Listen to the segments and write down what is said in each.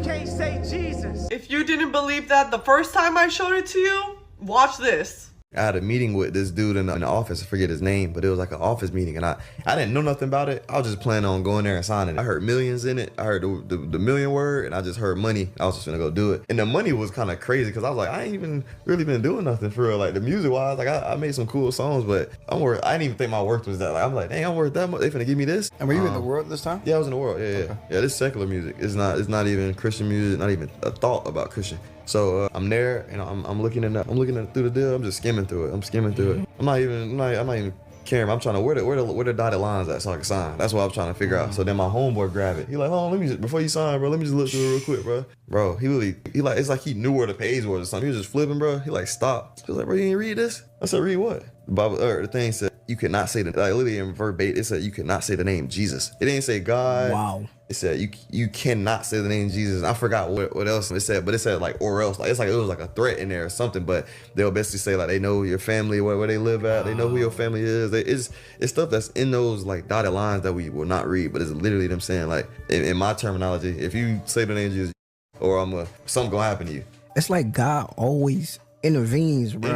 can't say Jesus. If you didn't believe that the first time I showed it to you, watch this. I had a meeting with this dude in the office. I forget his name, but it was like an office meeting, and I didn't know nothing about it. I was just planning on going there and signing it. I heard millions in it. I heard the million word, and I just heard money. I was just gonna go do it. And the money was kind of crazy because I was like, I ain't even really been doing nothing for real. Like the music wise, like I made some cool songs, but I didn't even think my worth was that. Like I'm like, dang, I'm worth that much. They finna give me this. And were you in the world this time? Yeah, I was in the world. Yeah. This secular music. It's not even Christian music. Not even a thought about Christian. So I'm there, and I'm looking through the deal. I'm just skimming through it. I'm not even caring. I'm trying to where the dotted lines at so I can sign. That's what I'm trying to figure out. So then my homeboy grabbed it. He like, hold on, before you sign, bro, let me just look through it real quick, bro. Bro, he like, it's like he knew where the page was or something. He was just flipping, bro. He like stopped. He was like, bro, you ain't read this? I said, read what? The Bible, the thing said you could not say literally in verbatim. It said you could not say the name Jesus. It didn't say God. Wow. It said you cannot say the name Jesus. I forgot what else it said, but it said like or else. Like it was like a threat in there or something. But they'll basically say like they know your family, where they live at. They know who your family is. It's stuff that's in those like dotted lines that we will not read. But it's literally them saying like in my terminology, if you say the name Jesus, or something gonna happen to you. It's like God always intervenes, bro.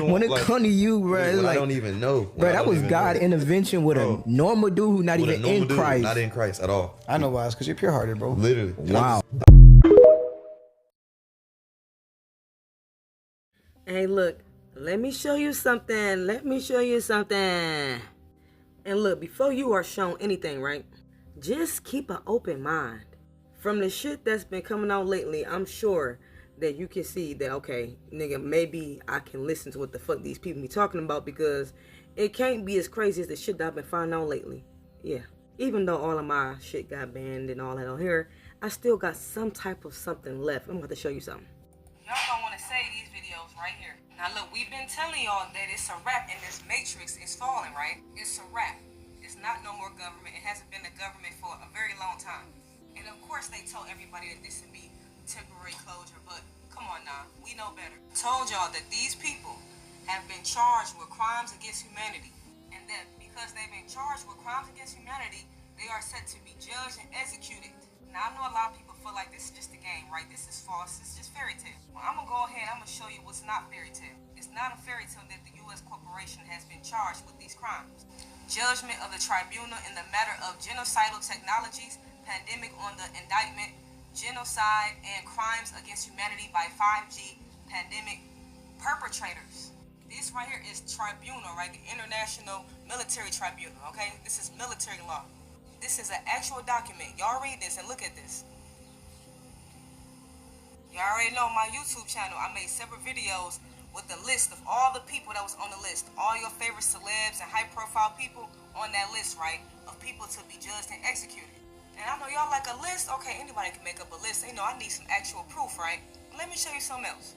When it come to you, bro, it's like I don't even know. Bro, that was God intervention with a normal dude who not even in Christ. Not in Christ at all. I know why. It's because you're pure-hearted, bro. Literally. Wow. Hey, look. Let me show you something. And look, before you are shown anything, right? Just keep an open mind. From the shit that's been coming out lately, I'm sure that you can see that, okay, nigga, maybe I can listen to what the fuck these people be talking about, because it can't be as crazy as the shit that I've been finding out lately. Yeah. Even though all of my shit got banned and all that on here, I still got some type of something left. I'm about to show you something. Y'all don't want to say these videos right here. Now look, we've been telling y'all that it's a wrap and this matrix is falling, right? It's a wrap. It's not no more government. It hasn't been a government for a very long time. And of course they told everybody that this would be temporary closure, but come on now, we know better. Told y'all that these people have been charged with crimes against humanity, and that because they've been charged with crimes against humanity, they are set to be judged and executed. Now I know a lot of people feel like this is just a game, right? This is false, it's just fairy tale. Well, I'm gonna go ahead, I'm gonna show you what's not fairy tale. It's not a fairy tale that the U.S. corporation has been charged with these crimes. Judgment of the tribunal in the matter of genocidal technologies, pandemic on the indictment, genocide and crimes against humanity by 5G pandemic perpetrators. This right here is tribunal, right? The International Military Tribunal, okay? This is military law. This is an actual document. Y'all read this and look at this. Y'all already know my YouTube channel, I made several videos with the list of all the people that was on the list. All your favorite celebs and high-profile people on that list, right? Of people to be judged and executed. And I know y'all like a list. Okay, anybody can make up a list. You know, I need some actual proof, right? Let me show you something else.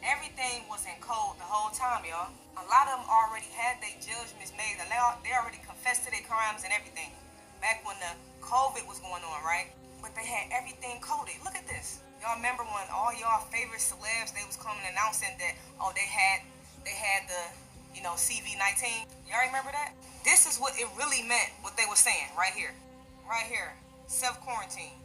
Everything was in code the whole time, y'all. A lot of them already had their judgments made. And they already confessed to their crimes and everything. Back when the COVID was going on, right? But they had everything coded. Look at this. Y'all remember when all y'all favorite celebs, they was coming announcing that, oh, they had the, CV-19. Y'all remember that? This is what it really meant, what they were saying right here. Right here, self-quarantine.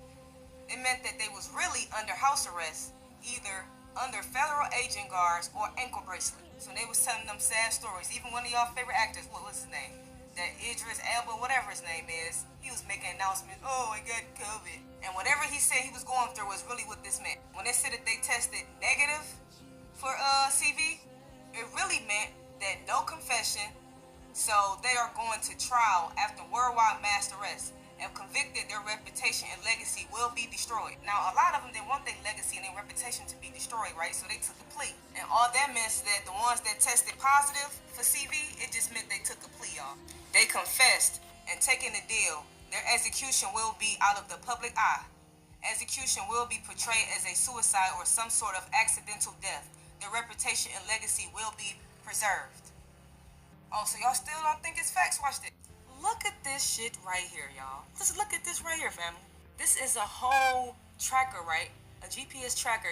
It meant that they was really under house arrest, either under federal agent guards or ankle bracelet. So they was telling them sad stories. Even one of y'all favorite actors, what was his name? That Idris Elba, whatever his name is, he was making announcements, oh, I got COVID. And whatever he said he was going through was really what this meant. When they said that they tested negative for CV, it really meant that no confession, so they are going to trial after worldwide mass arrest. If convicted, their reputation and legacy will be destroyed. Now, a lot of them, they want their legacy and their reputation to be destroyed, right? So they took a plea. And all that means that the ones that tested positive for CV, it just meant they took a plea, y'all. They confessed and taken the deal. Their execution will be out of the public eye. Execution will be portrayed as a suicide or some sort of accidental death. Their reputation and legacy will be preserved. Oh, so y'all still don't think it's facts? Watch this. Look at this shit right here, y'all. Just look at this right here, family. This is a whole tracker, right? A GPS tracker,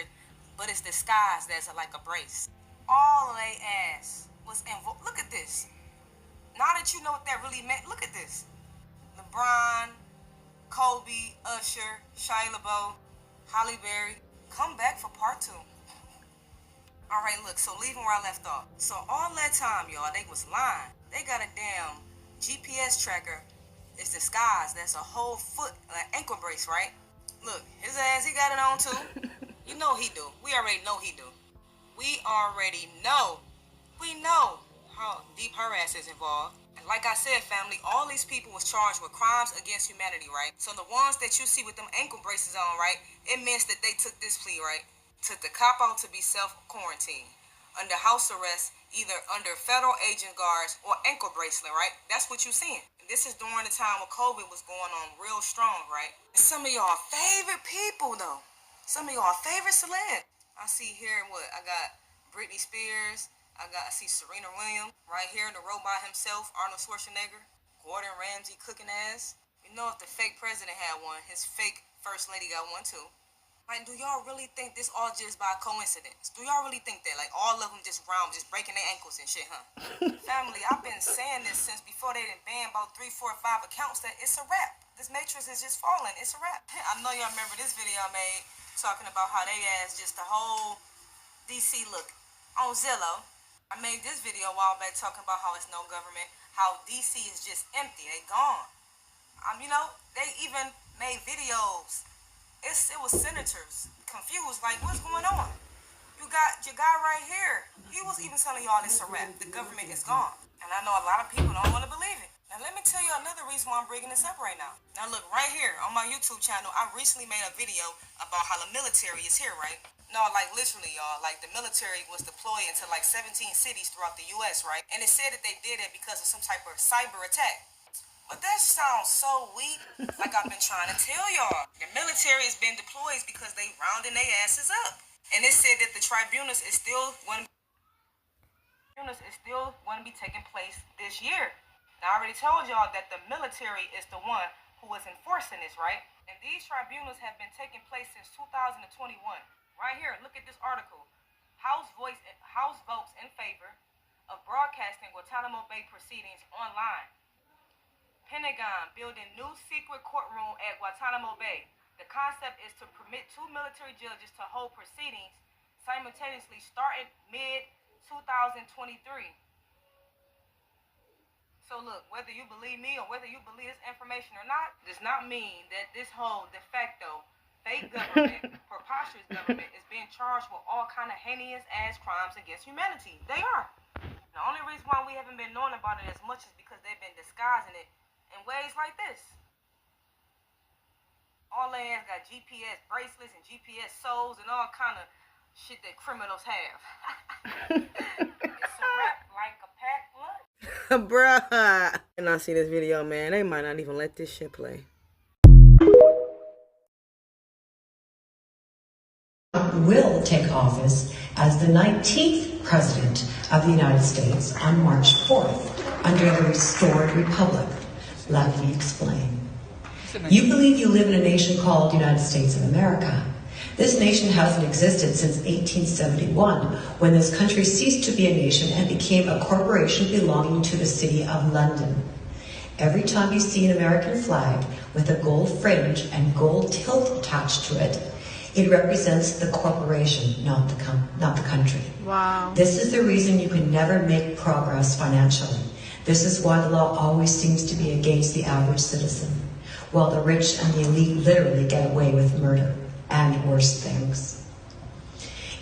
but it's disguised as like a brace. All of they ass was involved. Look at this. Now that you know what that really meant, look at this. LeBron, Kobe, Usher, Shia LaBeouf, Holly Berry, come back for part 2. Alright, look, so leaving where I left off. So all that time, y'all, they was lying. They got a damn GPS tracker. It's disguised. That's a whole foot, an ankle brace, right? Look, his ass, he got it on too. You know he do. We already know he do. We already know. We know how deep her ass is involved. And like I said, family, all these people was charged with crimes against humanity, right? So the ones that you see with them ankle braces on, right? It means that they took this plea, right? Took the cop out to be self-quarantined, under house arrest, either under federal agent guards or ankle bracelet, right? That's what you're seeing. And this is during the time when COVID was going on real strong, right? And some of y'all favorite people, though. Some of y'all favorite celebs. I see here, what? I got Britney Spears. I see Serena Williams. Right here in the robot himself, Arnold Schwarzenegger. Gordon Ramsay cooking ass. You know if the fake president had one, his fake first lady got one too. Like, do y'all really think this all just by coincidence? Do y'all really think that? Like, all of them just round, just breaking their ankles and shit, huh? Family, I've been saying this since before they done banned about 3, 4, 5 accounts that it's a wrap. This matrix is just falling. It's a wrap. I know y'all remember this video I made talking about how they ass just the whole DC look on Zillow. I made this video a while back talking about how it's no government, how DC is just empty. They gone. You know, they even made videos. It was senators confused, like, what's going on? You got your guy right here. He was even telling y'all it's a wrap. The government is gone. And I know a lot of people don't want to believe it. Now, let me tell you another reason why I'm bringing this up right now. Now, look, right here on my YouTube channel, I recently made a video about how the military is here, right? No, like, literally, y'all. Like, the military was deployed into, like, 17 cities throughout the U.S., right? And it said that they did it because of some type of cyber attack. But that sounds so weak. Like I've been trying to tell y'all. The military has been deployed because they rounding their asses up. And it said that the tribunals is still going to be taking place this year. Now, I already told y'all that the military is the one who is enforcing this, right? And these tribunals have been taking place since 2021. Right here, look at this article. House votes in favor of broadcasting Guantanamo Bay proceedings online. Pentagon building new secret courtroom at Guantanamo Bay. The concept is to permit 2 military judges to hold proceedings simultaneously starting mid-2023. So look, whether you believe me or whether you believe this information or not, does not mean that this whole de facto fake government, preposterous government is being charged with all kind of heinous ass crimes against humanity. They are. The only reason why we haven't been knowing about it as much is because they've been disguising it in ways like this. All they ass got GPS bracelets and GPS souls and all kind of shit that criminals have. It's a wrap like a packed lunch. Bruh. And I see this video, man. They might not even let this shit play. Will take office as the 19th President of the United States on March 4th under the Restored Republic. Let me explain. You believe you live in a nation called United States of America. This nation hasn't existed since 1871, when this country ceased to be a nation and became a corporation belonging to the City of London. Every time you see an American flag with a gold fringe and gold tilt attached to it, it represents the corporation, not the country. Wow. This is the reason you can never make progress financially. This is why the law always seems to be against the average citizen, while the rich and the elite literally get away with murder and worse things.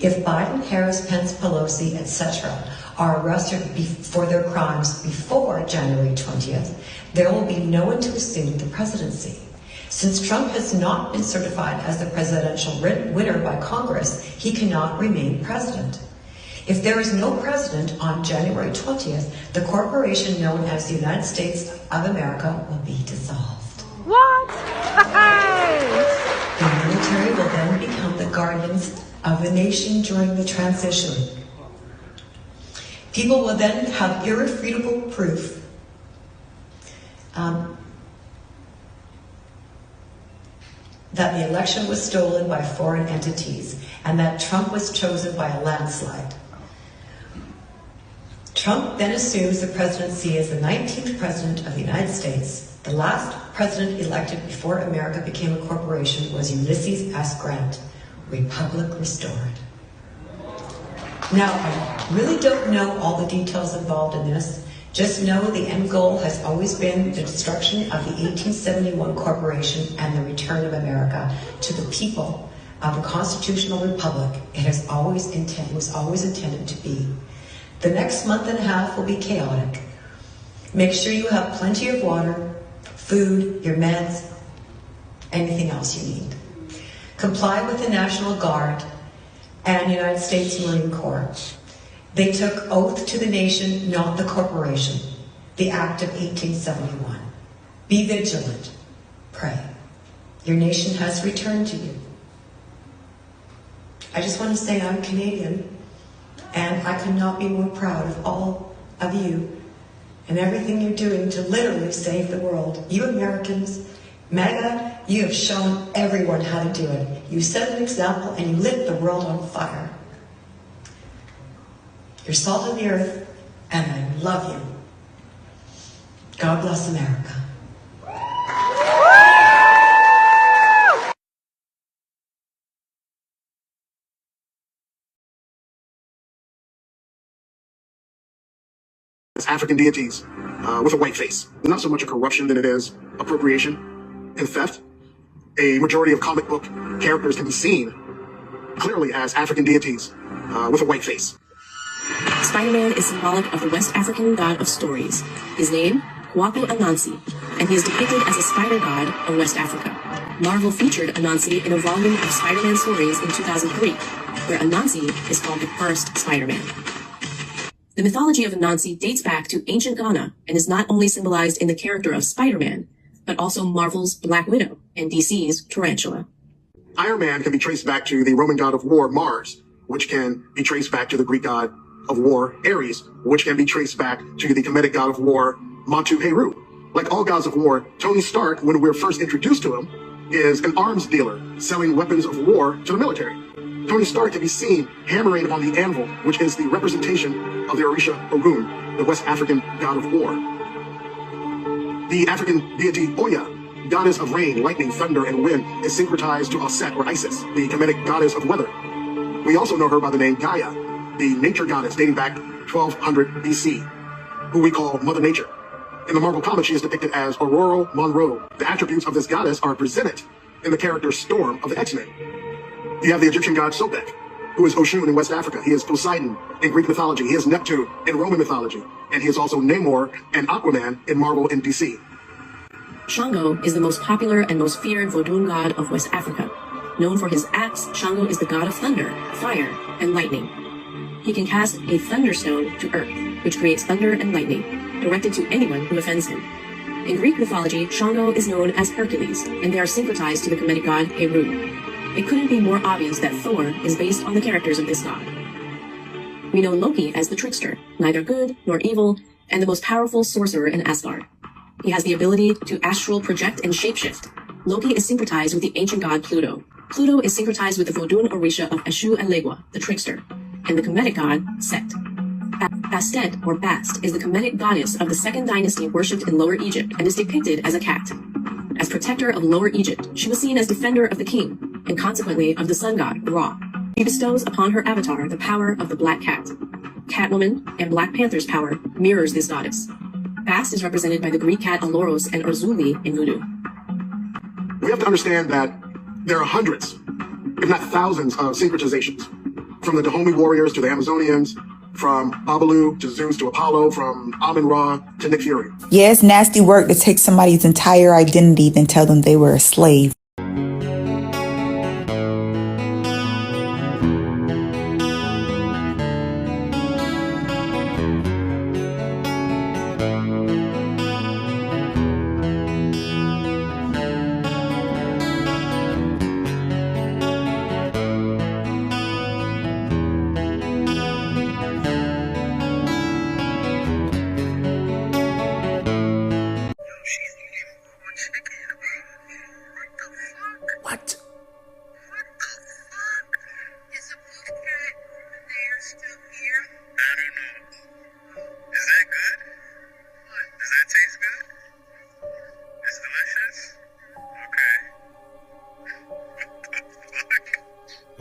If Biden, Harris, Pence, Pelosi, etc. are arrested for their crimes before January 20th, there will be no one to assume the presidency. Since Trump has not been certified as the presidential winner by Congress, he cannot remain president. If there is no president on January 20th, the corporation known as the United States of America will be dissolved. What? The military will then become the guardians of the nation during the transition. People will then have irrefutable proof that the election was stolen by foreign entities and that Trump was chosen by a landslide. Trump then assumes the presidency as the 19th president of the United States. The last president elected before America became a corporation was Ulysses S. Grant, Republic Restored. Now, I really don't know all the details involved in this. Just know the end goal has always been the destruction of the 1871 corporation and the return of America to the people of the constitutional republic it was always intended to be. The next month and a half will be chaotic. Make sure you have plenty of water, food, your meds, anything else you need. Comply with the National Guard and United States Marine Corps. They took oath to the nation, not the corporation. The Act of 1871. Be vigilant. Pray. Your nation has returned to you. I just want to say I'm Canadian, and I could not be more proud of all of you and everything you're doing to literally save the world. You Americans, MAGA, you have shown everyone how to do it. You set an example and you lit the world on fire. You're salt of the earth, and I love you. God bless America. African deities with a white face. Not so much a corruption than it is appropriation and theft. A majority of comic book characters can be seen clearly as African deities with a white face. Spider-Man is symbolic of the West African god of stories. His name, Kwaku Anansi, and he is depicted as a spider god of West Africa. Marvel featured Anansi in a volume of Spider-Man stories in 2003, where Anansi is called the first Spider-Man. The mythology of Anansi dates back to ancient Ghana and is not only symbolized in the character of Spider-Man, but also Marvel's Black Widow and DC's Tarantula. Iron Man can be traced back to the Roman god of war, Mars, which can be traced back to the Greek god of war, Ares, which can be traced back to the Kemetic god of war, Matu Heru. Like all gods of war, Tony Stark, when we're first introduced to him, is an arms dealer selling weapons of war to the military. Tony Stark can be seen hammering on the anvil, which is the representation of the Orisha Orun, the West African god of war. The African deity Oya, goddess of rain, lightning, thunder, and wind, is syncretized to Aset or Isis, the Kemetic goddess of weather. We also know her by the name Gaia, the nature goddess dating back 1200 BC, who we call Mother Nature. In the Marvel comics, she is depicted as Aurora Monroe. The attributes of this goddess are presented in the character Storm of the X-Men. You have the Egyptian god Sobek, who is Oshun in West Africa. He is Poseidon in Greek mythology. He is Neptune in Roman mythology. And he is also Namor and Aquaman in Marvel and DC. Shango is the most popular and most feared Vodun god of West Africa. Known for his axe, Shango is the god of thunder, fire, and lightning. He can cast a thunderstone to earth, which creates thunder and lightning, directed to anyone who offends him. In Greek mythology, Shango is known as Hercules, and they are syncretized to the Kemetic god Heru. It couldn't be more obvious that Thor is based on the characters of this god. We know Loki as the trickster, neither good nor evil, and the most powerful sorcerer in Asgard. He has the ability to astral project and shapeshift. Loki is syncretized with the ancient god Pluto. Pluto is syncretized with the Vodun Orisha of Eshu and Legua, the trickster, and the Kemetic god Set. Bastet, or Bast, is the Kemetic goddess of the second dynasty worshipped in Lower Egypt and is depicted as a cat. As protector of Lower Egypt, she was seen as defender of the king, and consequently of the sun god, Ra. She bestows upon her avatar the power of the Black Cat. Catwoman and Black Panther's power mirrors this goddess. Bast is represented by the Greek cat Aloros and Urzuli in Voodoo. We have to understand that there are hundreds, if not thousands, of syncretizations. From the Dahomey warriors to the Amazonians, from Babalu to Zeus to Apollo, from Amun-Ra to Nick Fury. Yeah, it's nasty work to take somebody's entire identity then tell them they were a slave.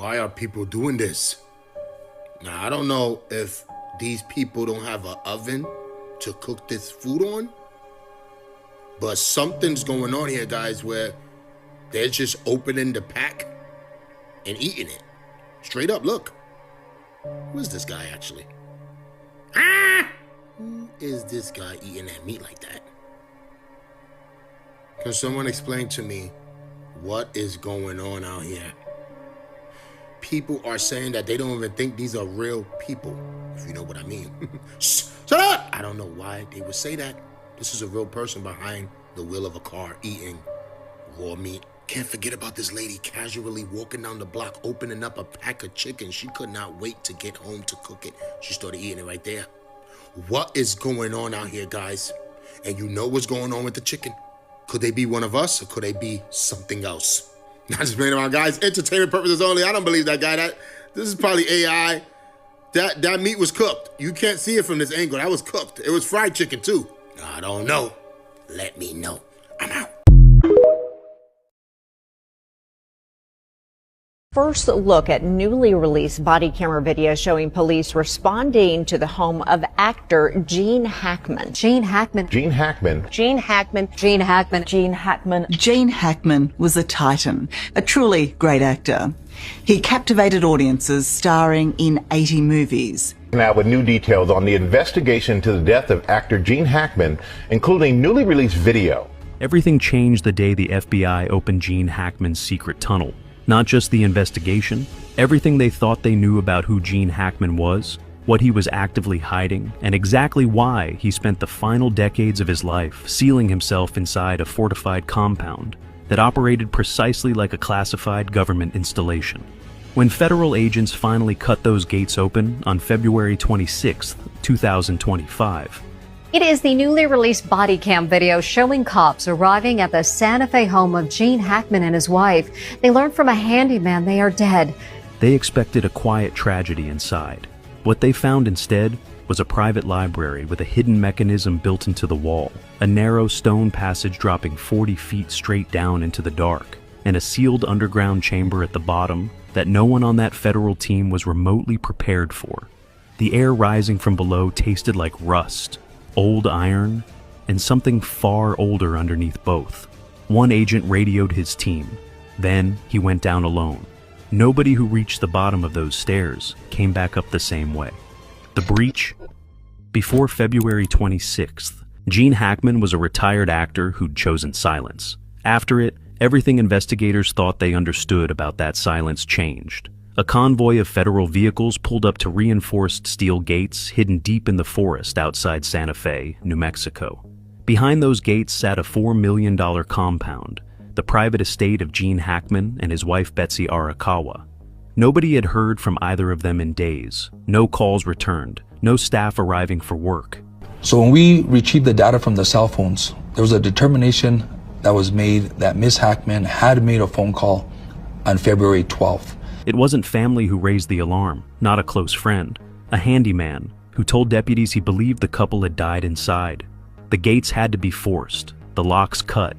Why are people doing this? Now, I don't know if these people don't have an oven to cook this food on, but something's going on here, guys, where they're just opening the pack and eating it. Straight up, look. Who is this guy, actually? Who is this guy eating that meat like that? Can someone explain to me what is going on out here? People are saying that they don't even think these are real people, if you know what I mean. Shut up! I don't know why they would say that. This is a real person behind the wheel of a car eating raw meat. Can't forget about this lady casually walking down the block, opening up a pack of chicken. She could not wait to get home to cook it. She started eating it right there. What is going on out here, guys? And you know what's going on with the chicken. Could they be one of us, or could they be something else? Not just playing around, guys. Entertainment purposes only. I don't believe that guy. This is probably AI. That meat was cooked. You can't see it from this angle. That was cooked. It was fried chicken too. I don't know. Let me know. I'm out. First look at newly released body camera video showing police responding to the home of actor Gene Hackman. Gene Hackman. Gene Hackman. Gene Hackman. Gene Hackman. Gene Hackman. Gene Hackman was a titan, a truly great actor. He captivated audiences starring in 80 movies. Now with new details on the investigation into the death of actor Gene Hackman, including newly released video. Everything changed the day the FBI opened Gene Hackman's secret tunnel. Not just the investigation, everything they thought they knew about who Gene Hackman was, what he was actively hiding, and exactly why he spent the final decades of his life sealing himself inside a fortified compound that operated precisely like a classified government installation. When federal agents finally cut those gates open on February 26, 2025, It is the newly released body cam video showing cops arriving at the Santa Fe home of Gene Hackman and his wife. They learned from a handyman they are dead. they expected a quiet tragedy inside. What they found instead was a private library with a hidden mechanism built into the wall, a narrow stone passage dropping 40 feet straight down into the dark, and a sealed underground chamber at the bottom that no one on that federal team was remotely prepared for. The air rising from below tasted like rust, old iron, and something far older underneath both. One agent radioed his team. Then he went down alone. Nobody who reached the bottom of those stairs came back up the same way. The breach? Before February 26th, Gene Hackman was a retired actor who'd chosen silence. After it, everything investigators thought they understood about that silence changed. A convoy of federal vehicles pulled up to reinforced steel gates hidden deep in the forest outside Santa Fe, New Mexico. Behind those gates sat a $4 million compound, the private estate of Gene Hackman and his wife Betsy Arakawa. Nobody had heard from either of them in days. No calls returned, no staff arriving for work. So when we retrieved the data from the cell phones, there was a determination that was made that Ms. Hackman had made a phone call on February 12th. It wasn't family who raised the alarm, not a close friend. A handyman who told deputies he believed the couple had died inside. The gates had to be forced, the locks cut.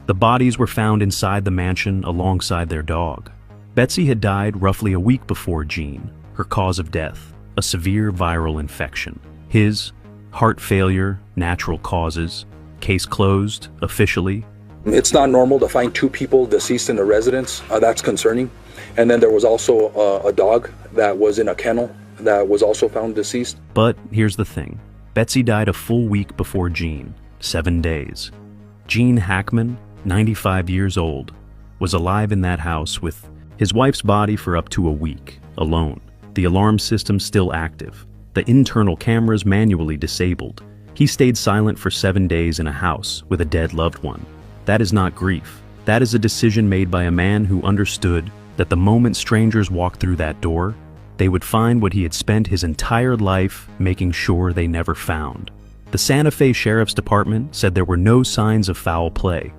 The bodies were found inside the mansion alongside their dog. Betsy had died roughly a week before Gene, her cause of death, a severe viral infection. His, heart failure, natural causes, case closed, officially. It's not normal to find two people deceased in a residence. That's concerning. And then there was also a dog that was in a kennel that was also found deceased. But here's the thing. Betsy died a full week before Gene, 7 days. Gene Hackman, 95 years old, was alive in that house with his wife's body for up to a week, alone. The alarm system still active. The internal cameras manually disabled. He stayed silent for 7 days in a house with a dead loved one. That is not grief. That is a decision made by a man who understood that the moment strangers walked through that door, they would find what he had spent his entire life making sure they never found. The Santa Fe Sheriff's Department said there were no signs of foul play,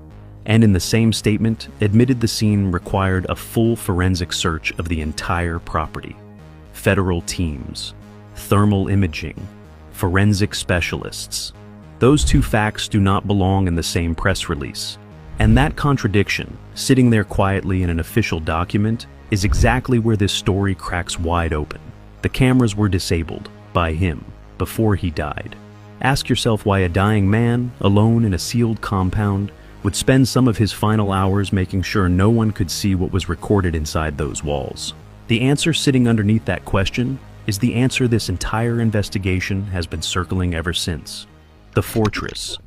and in the same statement admitted the scene required a full forensic search of the entire property. Federal teams, thermal imaging, forensic specialists. Those two facts do not belong in the same press release. And that contradiction, sitting there quietly in an official document, is exactly where this story cracks wide open. The cameras were disabled by him before he died. Ask yourself why a dying man, alone in a sealed compound, would spend some of his final hours making sure no one could see what was recorded inside those walls. The answer sitting underneath that question is the answer this entire investigation has been circling ever since. The fortress.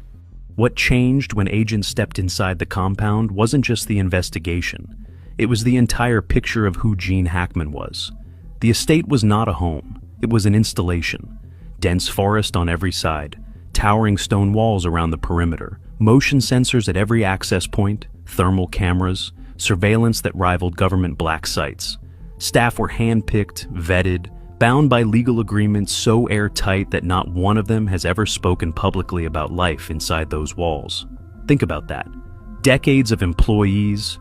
What changed when agents stepped inside the compound wasn't just the investigation. It was the entire picture of who Gene Hackman was. The estate was not a home. It was an installation. Dense forest on every side, towering stone walls around the perimeter, motion sensors at every access point, thermal cameras, surveillance that rivaled government black sites. Staff were handpicked, vetted, bound by legal agreements so airtight that not one of them has ever spoken publicly about life inside those walls. Think about that. Decades of employees.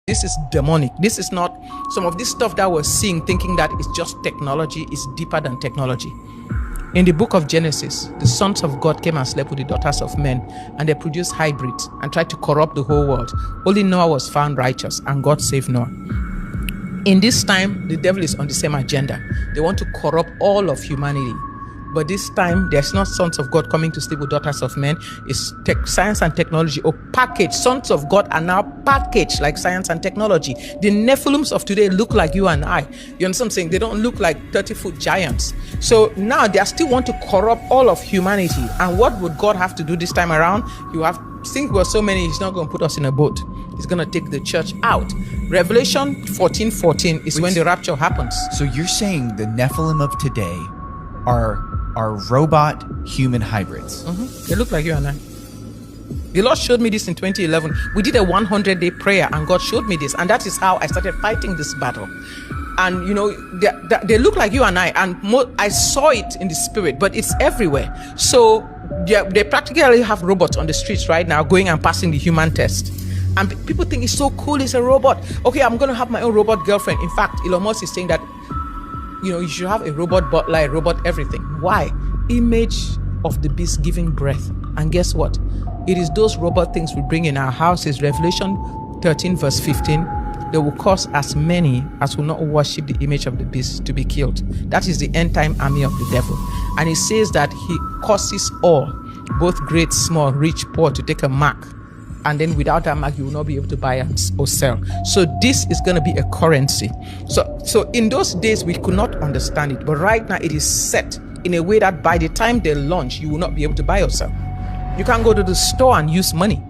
This is demonic. This is not some of this stuff that we're seeing, thinking that it's just technology, is deeper than technology. In the book of Genesis, the sons of God came and slept with the daughters of men, and they produced hybrids and tried to corrupt the whole world. Only Noah was found righteous, and God saved Noah. In this time, the devil is on the same agenda. They want to corrupt all of humanity. But this time, there's not sons of God coming to sleep with daughters of men. It's science and technology, or packaged. Sons of God are now packaged like science and technology. The Nephilims of today look like you and I. You understand what I'm saying? They don't look like 30-foot giants. So now they still want to corrupt all of humanity. And what would God have to do this time around? You have think we're so many, he's not going to put us in a boat. He's going to take the church out. Revelation 14:14 is when the rapture happens. So you're saying the Nephilim of today are robot human hybrids. They look like you and I. The Lord showed me this in 2011. We did a 100-day prayer and God showed me this, and that is how I started fighting this battle. And you know, they look like you and I, and I saw it in the spirit, but it's everywhere. So they practically have robots on the streets right now going and passing the human test. And people think it's so cool, it's a robot. Okay, I'm going to have my own robot girlfriend. In fact, Elon Musk is saying that, you know, you should have a robot butler, a robot everything. Why? Image of the beast giving breath. And guess what? It is those robot things we bring in our houses. Revelation 13 verse 15. They will cause as many as will not worship the image of the beast to be killed. That is the end time army of the devil. And it says that he causes all, both great, small, rich, poor, to take a mark. And then without that mark, you will not be able to buy or sell. So this is going to be a currency. So in those days, we could not understand it. But right now, it is set in a way that by the time they launch, you will not be able to buy or sell. You can't go to the store and use money.